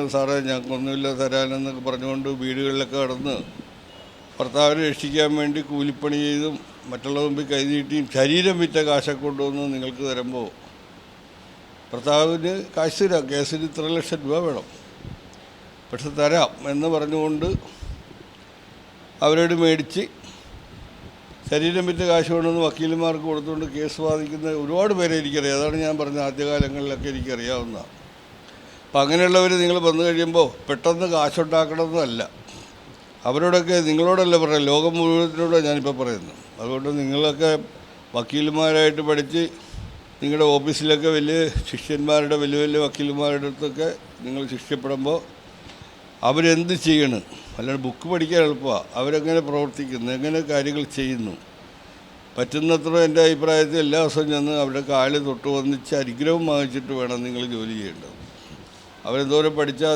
സാറേ ഞങ്ങൾക്കൊന്നുമില്ല തരാനെന്നൊക്കെ പറഞ്ഞുകൊണ്ട് വീടുകളിലൊക്കെ കടന്ന് ഭർത്താവിനെ രക്ഷിക്കാൻ വേണ്ടി കൂലിപ്പണി ചെയ്തും മറ്റുള്ള മുമ്പിൽ കൈനീട്ടിയും ശരീരം വിറ്റ കാശൊക്കെ കൊണ്ടുവന്ന് നിങ്ങൾക്ക് തരുമ്പോൾ ഭർത്താവിന് കാശ് തരാം, കേസിന് ഇത്ര ലക്ഷം രൂപ വേണം, പക്ഷെ തരാം എന്ന് പറഞ്ഞുകൊണ്ട് അവരോട് മേടിച്ച് ശരീരം വിറ്റ കാശ് കൊണ്ടുവന്ന് വക്കീലന്മാർക്ക് കൊടുത്തുകൊണ്ട് കേസ് വാദിക്കുന്ന ഒരുപാട് പേരെ എനിക്കറിയാം. അതാണ് ഞാൻ പറഞ്ഞ ആദ്യകാലങ്ങളിലൊക്കെ എനിക്കറിയാവുന്നതാണ്. അപ്പം അങ്ങനെയുള്ളവർ നിങ്ങൾ വന്നു കഴിയുമ്പോൾ പെട്ടെന്ന് കാശുണ്ടാക്കണമെന്നല്ല, അവരോടൊക്കെ നിങ്ങളോടല്ല പറയാം, ലോകം മുഴുവനോടെ ഞാനിപ്പോൾ പറയുന്നു. അതുകൊണ്ട് നിങ്ങളൊക്കെ വക്കീലന്മാരായിട്ട് പഠിച്ച് നിങ്ങളുടെ ഓഫീസിലൊക്കെ വലിയ ശിഷ്യന്മാരുടെ വലിയ വലിയ വക്കീലന്മാരുടെ അടുത്തൊക്കെ നിങ്ങൾ ശിക്ഷപ്പെടുമ്പോൾ അവരെന്ത് ചെയ്യണം, അല്ലാണ്ട് ബുക്ക് പഠിക്കാൻ എളുപ്പമാണ്, അവരെങ്ങനെ പ്രവർത്തിക്കുന്നു, എങ്ങനെ കാര്യങ്ങൾ ചെയ്യുന്നു, പറ്റുന്നത്ര എൻ്റെ അഭിപ്രായത്തിൽ എല്ലാ ദിവസവും ചെന്ന് അവരുടെ കാല് തൊട്ട് വന്നിച്ച് അനുഗ്രഹം വാങ്ങിച്ചിട്ട് വേണം നിങ്ങൾ ജോലി ചെയ്യേണ്ടത്. അവരെന്തോരം പഠിച്ചാൽ